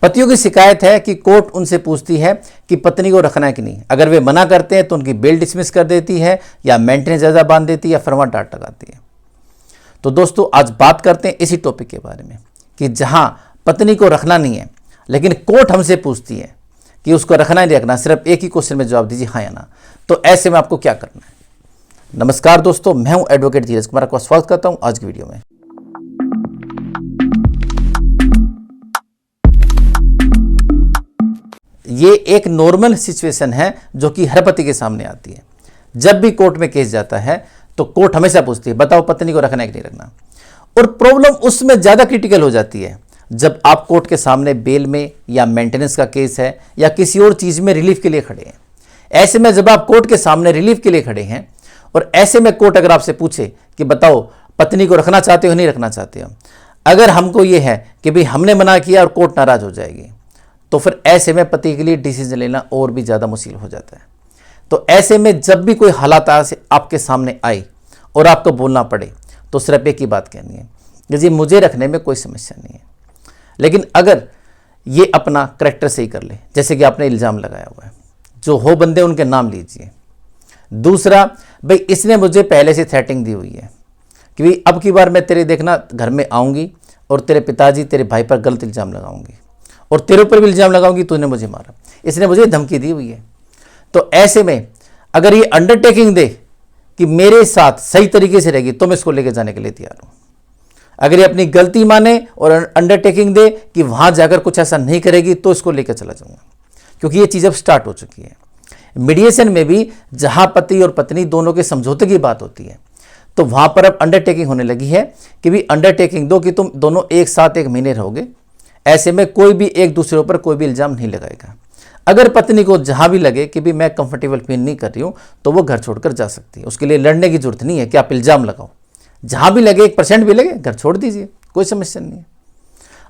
पतियों की शिकायत है कि कोर्ट उनसे पूछती है कि पत्नी को रखना है कि नहीं। अगर वे मना करते हैं तो उनकी बेल डिसमिस कर देती है या मेंटेनेंस ज़्यादा बांध देती है या फर्मा डांट लगाती है। तो दोस्तों आज बात करते हैं इसी टॉपिक के बारे में कि जहां पत्नी को रखना नहीं है लेकिन कोर्ट हमसे पूछती है कि उसको रखना ही नहीं रखना, सिर्फ एक ही क्वेश्चन में जवाब दीजिए हाँ या ना। तो ऐसे में आपको क्या करना है। नमस्कार दोस्तों, मैं हूं एडवोकेट धीरज कुमार, आपका स्वागत करता हूं आज की वीडियो में। ये एक नॉर्मल सिचुएशन है जो कि हर पति के सामने आती है। जब भी कोर्ट में केस जाता है तो कोर्ट हमेशा पूछती है बताओ पत्नी को रखना है कि नहीं रखना। और प्रॉब्लम उसमें ज़्यादा क्रिटिकल हो जाती है जब आप कोर्ट के सामने बेल में या मेंटेनेंस का केस है या किसी और चीज़ में रिलीफ के लिए खड़े हैं। ऐसे में जब आप कोर्ट के सामने रिलीफ के लिए खड़े हैं और ऐसे में कोर्ट अगर आपसे पूछे कि बताओ पत्नी को रखना चाहते हो नहीं रखना चाहते हो, अगर हमको ये है कि भाई हमने मना किया और कोर्ट नाराज हो जाएगी, तो फिर ऐसे में पति के लिए डिसीजन लेना और भी ज़्यादा मुश्किल हो जाता है। तो ऐसे में जब भी कोई हालात आपके सामने आई और आपको बोलना पड़े तो सिर्फ एक ही बात कहनी है कि जी मुझे रखने में कोई समस्या नहीं है, लेकिन अगर ये अपना करैक्टर सही कर ले, जैसे कि आपने इल्ज़ाम लगाया हुआ है, जो हो बंदे उनके नाम लीजिए। दूसरा, भाई इसने मुझे पहले से थ्रेटिंग दी हुई है कि भाई अब की बार मैं तेरे देखना घर में आऊँगी और तेरे पिताजी तेरे भाई पर गलत इल्ज़ाम लगाऊंगी और तेरे ऊपर भी इल्ज़ाम लगाऊंगी, तूने मुझे मारा, इसने मुझे धमकी दी हुई है। तो ऐसे में अगर ये अंडरटेकिंग दे कि मेरे साथ सही तरीके से रहेगी तो मैं इसको लेकर जाने के लिए तैयार हूँ। अगर ये अपनी गलती माने और अंडरटेकिंग दे कि वहाँ जाकर कुछ ऐसा नहीं करेगी तो इसको लेकर चला जाऊँगा, क्योंकि ये चीज़ अब स्टार्ट हो चुकी है। मीडिएशन में भी जहाँ पति और पत्नी दोनों के समझौते की बात होती है तो वहाँ पर अब अंडरटेकिंग होने लगी है कि भी अंडरटेकिंग दो कि तुम दोनों एक साथ 1 महीने रहोगे। ऐसे में कोई भी एक दूसरे ऊपर कोई भी इल्ज़ाम नहीं लगाएगा। अगर पत्नी को जहाँ भी लगे कि भी मैं कंफर्टेबल फील नहीं कर रही हूँ तो वो घर छोड़कर जा सकती है। उसके लिए लड़ने की जरूरत नहीं है कि आप इल्ज़ाम लगाओ। जहाँ भी लगे 1% भी लगे घर छोड़ दीजिए, कोई समस्या नहीं है।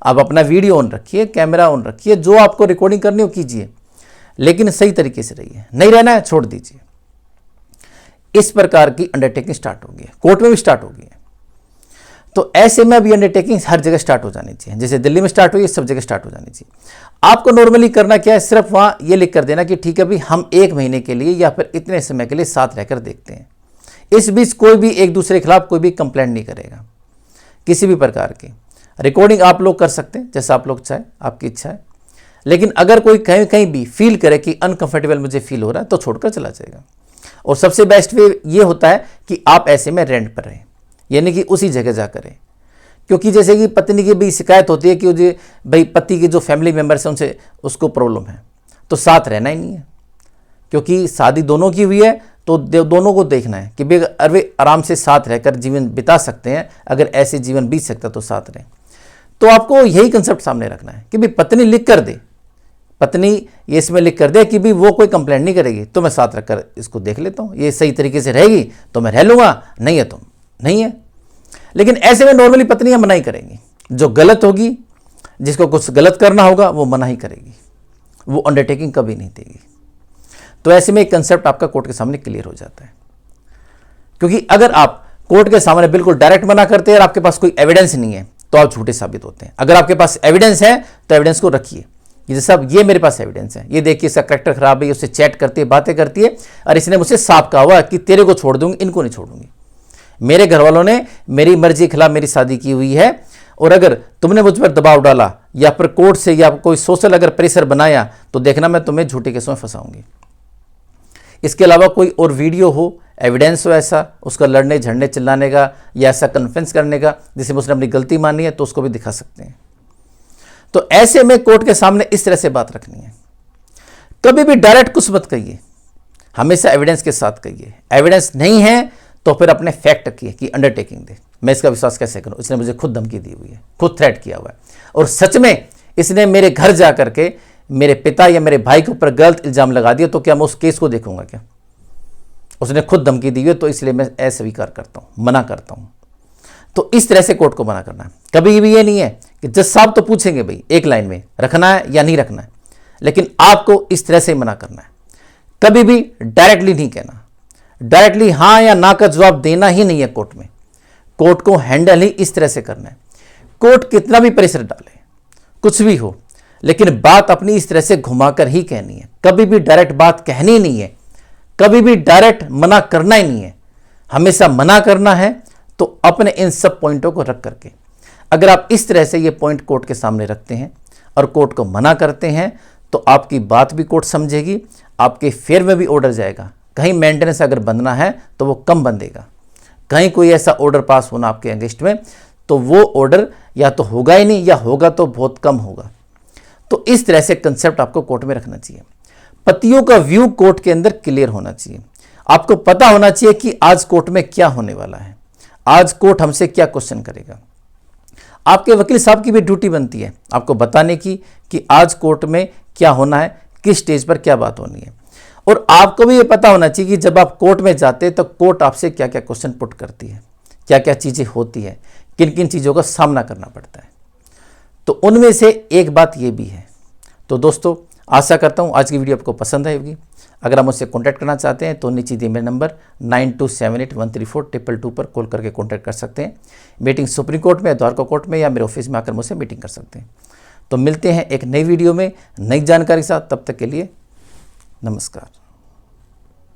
आप अपना वीडियो ऑन रखिए, कैमरा ऑन रखिए, जो आपको रिकॉर्डिंग करनी हो कीजिए, लेकिन सही तरीके से रहिए। नहीं रहना है छोड़ दीजिए। इस प्रकार की अंडरटेकिंग स्टार्ट होगी है, कोर्ट में भी स्टार्ट होगी है। तो ऐसे में अभी अंडरटेकिंग हर जगह स्टार्ट हो जानी चाहिए। जैसे दिल्ली में स्टार्ट हुई है, सब जगह स्टार्ट हो जानी चाहिए। आपको नॉर्मली करना क्या है, सिर्फ वहाँ ये लिख कर देना कि ठीक है भाई हम 1 महीने के लिए या फिर इतने समय के लिए साथ रहकर देखते हैं। इस बीच कोई भी एक दूसरे के खिलाफ कोई भी कंप्लेंट नहीं करेगा किसी भी प्रकार की। रिकॉर्डिंग आप लोग कर सकते हैं जैसा आप लोग चाहे, आपकी इच्छा है। लेकिन अगर कोई कहीं कहीं भी फील करे कि अनकंफर्टेबल मुझे फील हो रहा है तो छोड़कर चला जाएगा। और सबसे बेस्ट वे ये होता है कि आप ऐसे में रेंट पर रहें, यानी कि उसी जगह जा करें। क्योंकि जैसे कि पत्नी की भी शिकायत होती है कि भाई पति के जो फैमिली मेम्बर्स हैं उनसे उसको प्रॉब्लम है, तो साथ रहना ही नहीं है। क्योंकि शादी दोनों की हुई है तो दोनों को देखना है कि भाई अरे आराम से साथ रहकर जीवन बिता सकते हैं, अगर ऐसे जीवन बीत सकता तो साथ रहें। तो आपको यही कंसेप्ट सामने रखना है कि भाई पत्नी लिख कर दे, पत्नी ये इसमें लिख कर दे कि भी वो कोई कंप्लेंट नहीं करेगी तो मैं साथ रखकर इसको देख लेता हूँ, ये सही तरीके से रहेगी तो मैं रह लूँगा, नहीं है तो नहीं है। लेकिन ऐसे में नॉर्मली पत्नियां मना ही करेंगी। जो गलत होगी, जिसको कुछ गलत करना होगा वो मना ही करेगी, वो अंडरटेकिंग कभी नहीं देगी। तो ऐसे में एक कंसेप्ट आपका कोर्ट के सामने क्लियर हो जाता है। क्योंकि अगर आप कोर्ट के सामने बिल्कुल डायरेक्ट मना करते हैं और आपके पास कोई एविडेंस नहीं है तो आप झूठे साबित होते हैं। अगर आपके पास एविडेंस है तो एविडेंस को रखिए। ये सब ये मेरे पास एविडेंस है, ये देखिए इसका करैक्टर खराब है, उससे चैट करती है, बातें करती है और इसने मुझसे साफ कहा हुआ कि तेरे को छोड़ दूंगी, इनको नहीं छोड़ूंगी। मेरे घर वालों ने मेरी मर्जी के खिलाफ मेरी शादी की हुई है और अगर तुमने मुझ पर दबाव डाला या फिर कोर्ट से या कोई सोशल अगर प्रेशर बनाया तो देखना मैं तुम्हें झूठे केसों में फंसाऊंगी। इसके अलावा कोई और वीडियो हो, एविडेंस हो ऐसा उसका लड़ने झड़ने चिल्लाने का या ऐसा कन्फ्रेंस करने का जिसमें उसने अपनी गलती मानी है तो उसको भी दिखा सकते हैं। तो ऐसे में कोर्ट के सामने इस तरह से बात रखनी है। कभी भी डायरेक्ट कुछ मत कहिए, हमेशा एविडेंस के साथ कहिए। एविडेंस नहीं है तो फिर अपने फैक्ट रखिए कि अंडरटेकिंग दे, मैं इसका विश्वास कैसे करूं, इसने मुझे खुद धमकी दी हुई है, खुद थ्रेट किया हुआ है और सच में इसने मेरे घर जा करके मेरे पिता या मेरे भाई के ऊपर गलत इल्जाम लगा दिया तो क्या मैं उस केस को देखूंगा क्या? उसने खुद धमकी दी हुई है तो इसलिए मैं अस्वीकार करता हूं, मना करता हूं। तो इस तरह से कोर्ट को मना करना है। कभी भी ये नहीं है कि जज साहब तो पूछेंगे भाई एक लाइन में रखना है या नहीं रखना है, लेकिन आपको इस तरह से मना करना है। कभी भी डायरेक्टली नहीं कहना, डायरेक्टली हाँ या ना का जवाब देना ही नहीं है कोर्ट में। कोर्ट को हैंडल ही इस तरह से करना है। कोर्ट कितना भी प्रेशर डाले, कुछ भी हो, लेकिन बात अपनी इस तरह से घुमाकर ही कहनी है। कभी भी डायरेक्ट बात कहनी नहीं है, कभी भी डायरेक्ट मना करना ही नहीं है। हमेशा मना करना है तो अपने इन सब पॉइंटों को रख करके। अगर आप इस तरह से ये पॉइंट कोर्ट के सामने रखते हैं और कोर्ट को मना करते हैं तो आपकी बात भी कोर्ट समझेगी, आपके फेयर में भी ऑर्डर जाएगा। कहीं मेंटेनेंस अगर बंधना है तो वो कम बंधेगा, कहीं कोई ऐसा ऑर्डर पास होना आपके अगेंस्ट में तो वो ऑर्डर या तो होगा ही नहीं या होगा तो बहुत कम होगा। तो इस तरह से कंसेप्ट आपको कोर्ट में रखना चाहिए। पतियों का व्यू कोर्ट के अंदर क्लियर होना चाहिए। आपको पता होना चाहिए कि आज कोर्ट में क्या होने वाला है, आज कोर्ट हमसे क्या क्वेश्चन करेगा। आपके वकील साहब की भी ड्यूटी बनती है आपको बताने की कि आज कोर्ट में क्या होना है, किस स्टेज पर क्या बात होनी है। और आपको भी ये पता होना चाहिए कि जब आप कोर्ट में जाते हैं तो कोर्ट आपसे क्या क्या क्वेश्चन पुट करती है, क्या क्या चीज़ें होती है, किन किन चीज़ों का सामना करना पड़ता है। तो उनमें से एक बात ये भी है। तो दोस्तों, आशा करता हूँ आज की वीडियो आपको पसंद आएगी। अगर आप मुझसे कॉन्टैक्ट करना चाहते हैं तो नीचे दिए मेरे नंबर 9278134222 पर कॉल करके कॉन्टैक्ट कर सकते हैं। मीटिंग सुप्रीम कोर्ट में, द्वारका कोर्ट में या मेरे ऑफिस में आकर मुझसे मीटिंग कर सकते हैं। तो मिलते हैं एक नई वीडियो में नई जानकारी के साथ। तब तक के लिए नमस्कार।